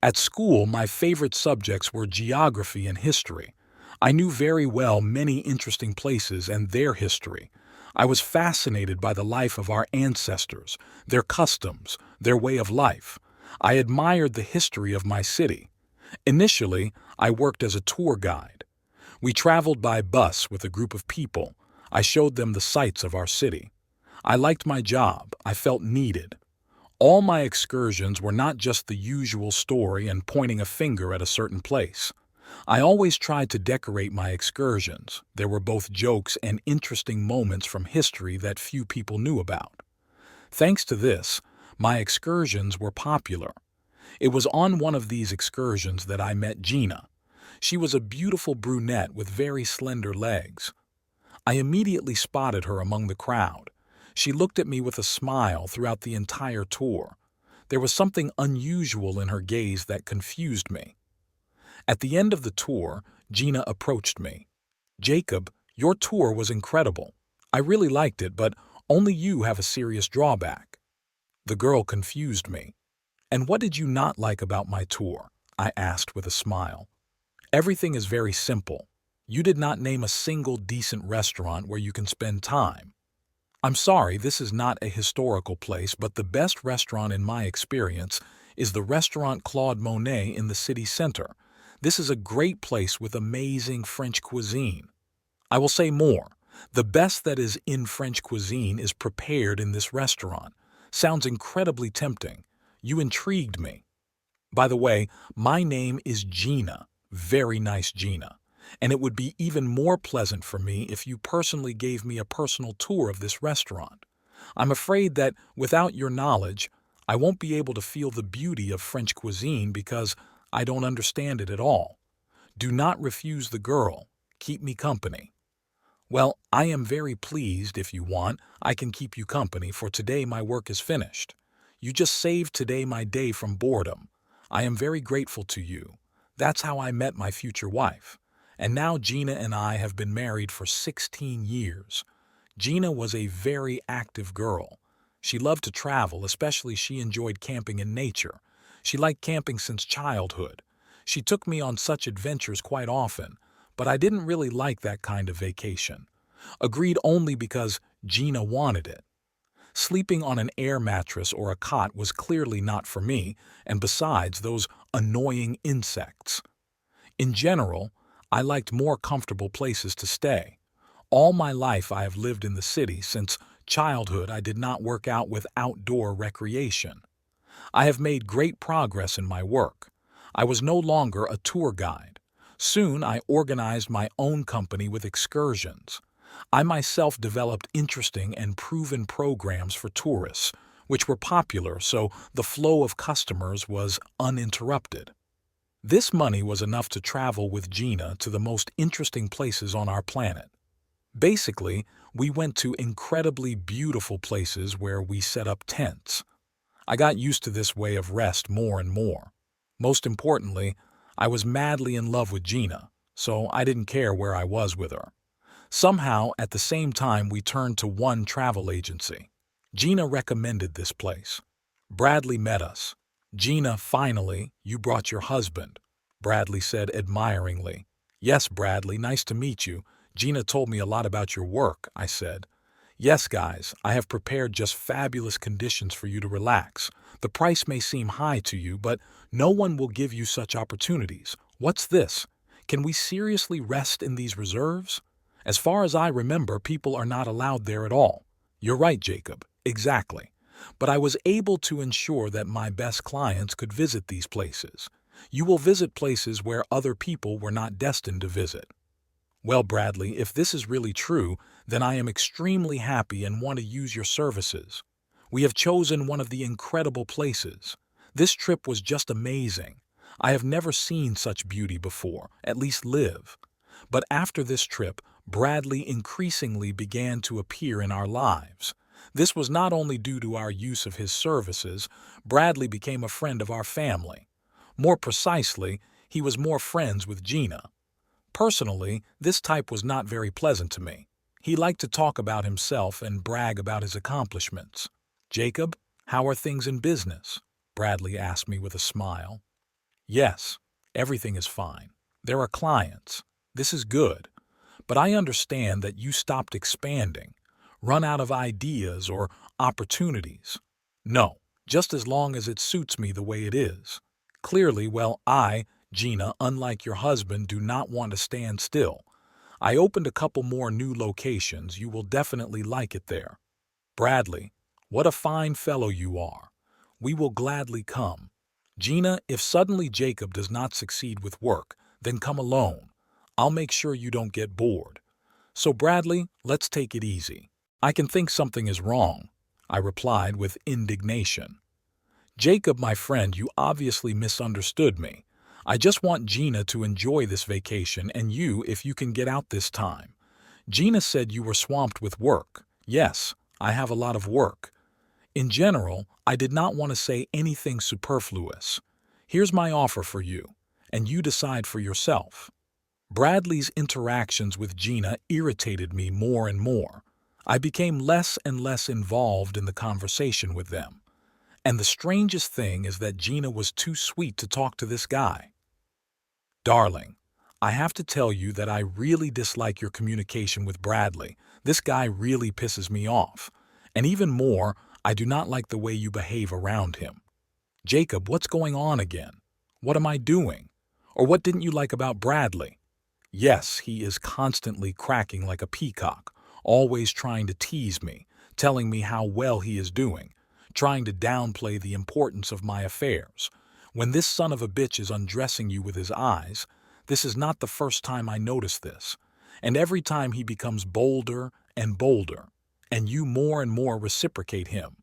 At school, my favorite subjects were geography and history. I knew very well many interesting places and their history. I was fascinated by the life of our ancestors, their customs, their way of life. I admired the history of my city. Initially, I worked as a tour guide. We traveled by bus with a group of people. I showed them the sights of our city. I liked my job. I felt needed. All my excursions were not just the usual story and pointing a finger at a certain place. I always tried to decorate my excursions. There were both jokes and interesting moments from history that few people knew about. Thanks to this, my excursions were popular. It was on one of these excursions that I met Gina. She was a beautiful brunette with very slender legs. I immediately spotted her among the crowd. She looked at me with a smile throughout the entire tour. There was something unusual in her gaze that confused me. At the end of the tour, Gina approached me. "Jacob, your tour was incredible. I really liked it, but only you have a serious drawback." The girl confused me. "And what did you not like about my tour?" I asked with a smile. "Everything is very simple. You did not name a single decent restaurant where you can spend time." "I'm sorry, this is not a historical place, but the best restaurant in my experience is the restaurant Claude Monet in the city center. This is a great place with amazing French cuisine. I will say more. The best that is in French cuisine is prepared in this restaurant. Sounds incredibly tempting. You intrigued me. By the way, my name is Gina. Very nice, Gina. And it would be even more pleasant for me if you personally gave me a personal tour of this restaurant. I'm afraid that without your knowledge, I won't be able to feel the beauty of French cuisine because I don't understand it at all. Do not refuse the girl. Keep me company." "Well, I am very pleased. If you want, I can keep you company, for today my work is finished. You just saved today my day from boredom. I am very grateful to you. That's how I met my future wife. And now Gina and I have been married for 16 years. Gina was a very active girl. She loved to travel, especially she enjoyed camping in nature. She liked camping since childhood. She took me on such adventures quite often, but I didn't really like that kind of vacation. Agreed only because Gina wanted it. Sleeping on an air mattress or a cot was clearly not for me, and besides, those annoying insects. In general, I liked more comfortable places to stay. All my life I have lived in the city. Since childhood I did not work out with outdoor recreation. I have made great progress in my work. I was no longer a tour guide. Soon I organized my own company with excursions. I myself developed interesting and proven programs for tourists, which were popular, so the flow of customers was uninterrupted. This money was enough to travel with Gina to the most interesting places on our planet. Basically, we went to incredibly beautiful places where we set up tents. I got used to this way of rest more and more. Most importantly, I was madly in love with Gina, so I didn't care where I was with her. Somehow, at the same time, we turned to one travel agency. Gina recommended this place. Bradley met us. "Gina, finally, you brought your husband," Bradley said admiringly. "Yes, Bradley, nice to meet you. Gina told me a lot about your work," I said. "Yes, guys, I have prepared just fabulous conditions for you to relax. The price may seem high to you, but no one will give you such opportunities. What's this? Can we seriously rest in these reserves? As far as I remember, people are not allowed there at all." "You're right, Jacob. Exactly. But I was able to ensure that my best clients could visit these places. You will visit places where other people were not destined to visit." "Well, Bradley, if this is really true, then I am extremely happy and want to use your services. We have chosen one of the incredible places. This trip was just amazing. I have never seen such beauty before, at least live. But after this trip, Bradley increasingly began to appear in our lives. This was not only due to our use of his services. Bradley became a friend of our family. More precisely, he was more friends with Gina. Personally, this type was not very pleasant to me. He liked to talk about himself and brag about his accomplishments. "Jacob, how are things in business?" Bradley asked me with a smile. Yes, everything is fine. There are clients. This is good. But I understand that you stopped expanding, run out of ideas or opportunities. No, just as long as it suits me the way it is. Clearly, well, Gina, unlike your husband, do not want to stand still. I opened a couple more new locations. You will definitely like it there. Bradley, what a fine fellow you are. We will gladly come. Gina, if suddenly Jacob does not succeed with work, then come alone. I'll make sure you don't get bored. So Bradley, let's take it easy. I can think something is wrong, I replied with indignation. Jacob, my friend, you obviously misunderstood me. I just want Gina to enjoy this vacation and you if you can get out this time. Gina said you were swamped with work. Yes, I have a lot of work. In general, I did not want to say anything superfluous. Here's my offer for you, and you decide for yourself. Bradley's interactions with Gina irritated me more and more. I became less and less involved in the conversation with them. And the strangest thing is that Gina was too sweet to talk to this guy. Darling, I have to tell you that I really dislike your communication with Bradley. This guy really pisses me off. And even more, I do not like the way you behave around him. Jacob, what's going on again? What am I doing? Or what didn't you like about Bradley? Yes, he is constantly cracking like a peacock, always trying to tease me, telling me how well he is doing, trying to downplay the importance of my affairs. When this son of a bitch is undressing you with his eyes, this is not the first time I notice this, and every time he becomes bolder and bolder, and you more and more reciprocate him.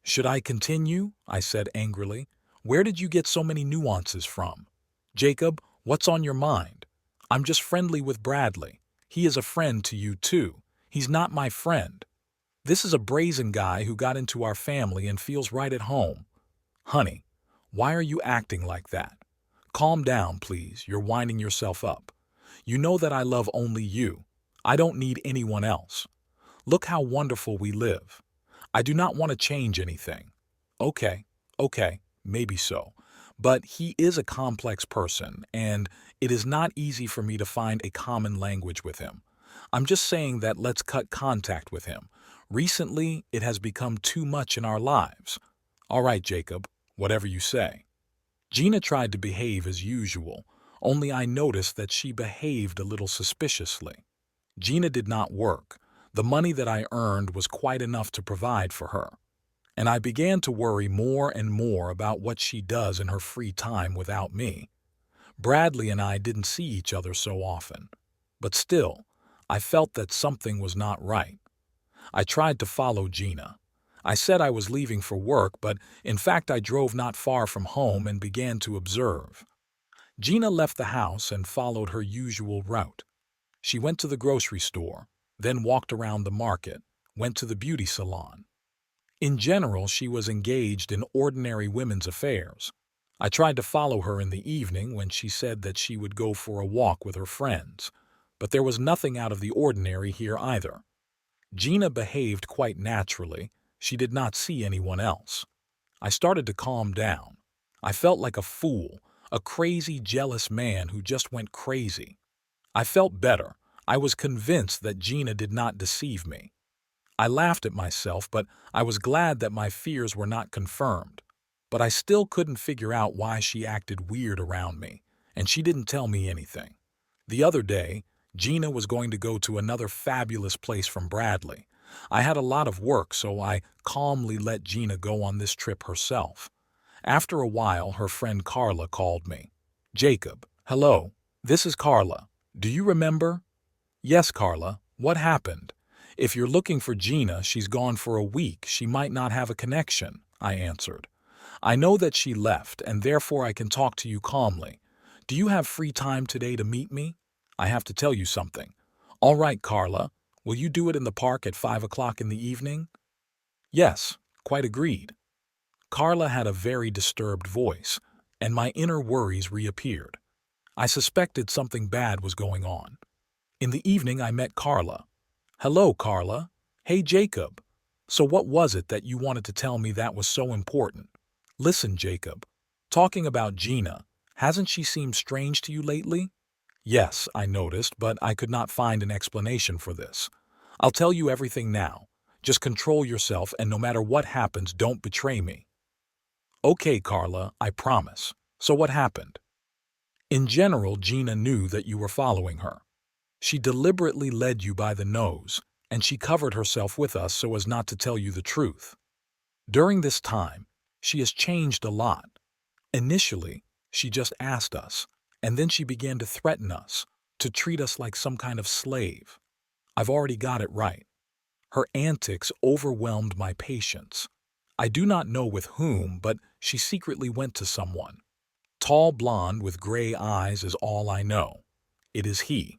Should I continue? I said angrily. Where did you get so many nuances from? Jacob, what's on your mind? I'm just friendly with Bradley. He is a friend to you too. He's not my friend. This is a brazen guy who got into our family and feels right at home. Honey, why are you acting like that? Calm down, please. You're winding yourself up. You know that I love only you. I don't need anyone else. Look how wonderful we live. I do not want to change anything. Okay, maybe so. But he is a complex person, and it is not easy for me to find a common language with him. I'm just saying that let's cut contact with him. Recently, it has become too much in our lives. All right, Jacob, whatever you say. Gina tried to behave as usual, only I noticed that she behaved a little suspiciously. Gina did not work. The money that I earned was quite enough to provide for her. And I began to worry more and more about what she does in her free time without me. Bradley and I didn't see each other so often. But still, I felt that something was not right. I tried to follow Gina. I said I was leaving for work, but in fact I drove not far from home and began to observe. Gina left the house and followed her usual route. She went to the grocery store, then walked around the market, went to the beauty salon. In general, she was engaged in ordinary women's affairs. I tried to follow her in the evening when she said that she would go for a walk with her friends, but there was nothing out of the ordinary here either. Gina behaved quite naturally. She did not see anyone else. I started to calm down. I felt like a fool, a crazy, jealous man who just went crazy. I felt better. I was convinced that Gina did not deceive me. I laughed at myself, but I was glad that my fears were not confirmed. But I still couldn't figure out why she acted weird around me, and she didn't tell me anything. The other day, Gina was going to go to another fabulous place from Bradley. I had a lot of work, so I calmly let Gina go on this trip herself. After a while, her friend Carla called me. Jacob, hello, this is Carla. Do you remember? Yes, Carla. What happened? If you're looking for Gina, she's gone for a week. She might not have a connection, I answered. I know that she left, and therefore I can talk to you calmly. Do you have free time today to meet me? I have to tell you something. All right, Carla. Will you do it in the park at 5 o'clock in the evening? Yes, quite agreed. Carla had a very disturbed voice, and my inner worries reappeared. I suspected something bad was going on. In the evening, I met Carla. Hello, Carla. Hey, Jacob. So what was it that you wanted to tell me that was so important? Listen, Jacob. Talking about Gina, Hasn't she seemed strange to you lately? Yes, I noticed, but I could not find an explanation for this. I'll tell you everything now. Just control yourself and no matter what happens, don't betray me. Okay, Carla, I promise. So what happened? In general, Gina knew that you were following her. She deliberately led you by the nose, and she covered herself with us so as not to tell you the truth. During this time, she has changed a lot. Initially, she just asked us, and then she began to threaten us, to treat us like some kind of slave. I've already got it right. Her antics overwhelmed my patience. I do not know with whom, but she secretly went to someone. Tall blonde with gray eyes is all I know. It is he.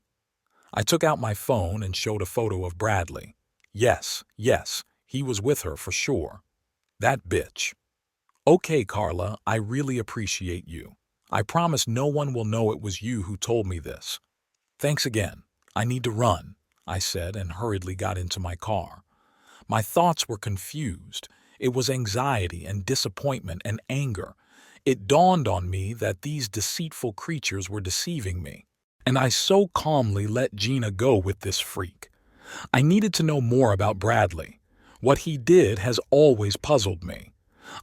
I took out my phone and showed a photo of Bradley. Yes, yes, he was with her for sure. That bitch. Okay, Carla, I really appreciate you. I promise no one will know it was you who told me this. Thanks again. I need to run, I said and hurriedly got into my car. My thoughts were confused. It was anxiety and disappointment and anger. It dawned on me that these deceitful creatures were deceiving me. And I so calmly let Gina go with this freak. I needed to know more about Bradley. What he did has always puzzled me.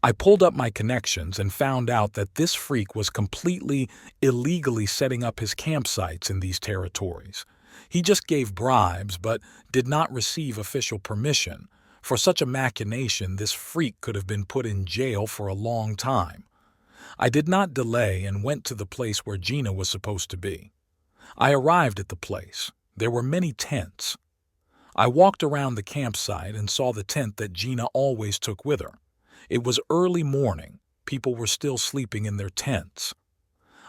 I pulled up my connections and found out that this freak was completely illegally setting up his campsites in these territories. He just gave bribes but did not receive official permission. For such a machination, this freak could have been put in jail for a long time. I did not delay and went to the place where Gina was supposed to be. I arrived at the place. There were many tents. I walked around the campsite and saw the tent that Gina always took with her. It was early morning. People were still sleeping in their tents.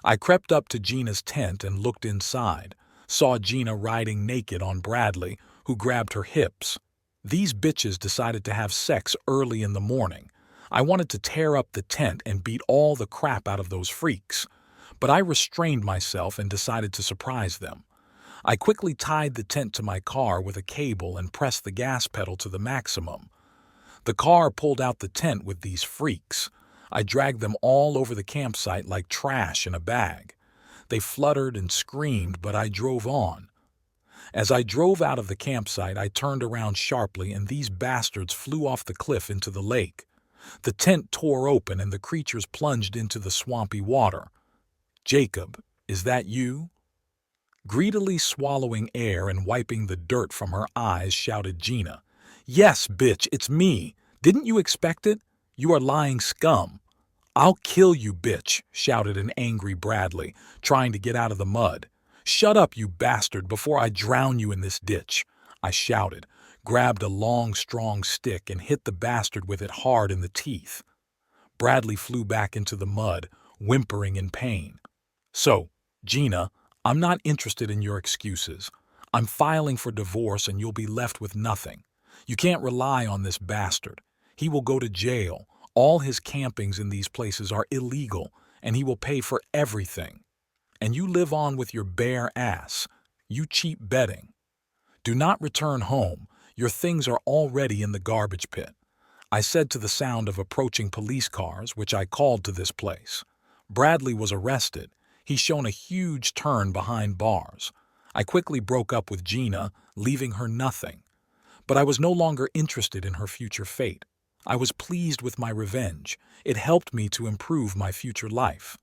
I crept up to Gina's tent and looked inside, saw Gina riding naked on Bradley, who grabbed her hips. These bitches decided to have sex early in the morning. I wanted to tear up the tent and beat all the crap out of those freaks. But I restrained myself and decided to surprise them. I quickly tied the tent to my car with a cable and pressed the gas pedal to the maximum. The car pulled out the tent with these freaks. I dragged them all over the campsite like trash in a bag. They fluttered and screamed, but I drove on. As I drove out of the campsite, I turned around sharply and these bastards flew off the cliff into the lake. The tent tore open and the creatures plunged into the swampy water. Jacob, is that you? Greedily swallowing air and wiping the dirt from her eyes, shouted Gina. Yes, bitch, it's me. Didn't you expect it? You are lying scum. I'll kill you, bitch, shouted an angry Bradley, trying to get out of the mud. Shut up, you bastard, before I drown you in this ditch, I shouted, grabbed a long, strong stick and hit the bastard with it hard in the teeth. Bradley flew back into the mud, whimpering in pain. So, Gina, I'm not interested in your excuses. I'm filing for divorce and you'll be left with nothing. You can't rely on this bastard. He will go to jail. All his campings in these places are illegal, and he will pay for everything. And you live on with your bare ass. You cheap betting. Do not return home. Your things are already in the garbage pit, I said to the sound of approaching police cars, which I called to this place. Bradley was arrested. He's shown a huge turn behind bars. I quickly broke up with Gina, leaving her nothing. But I was no longer interested in her future fate. I was pleased with my revenge. It helped me to improve my future life.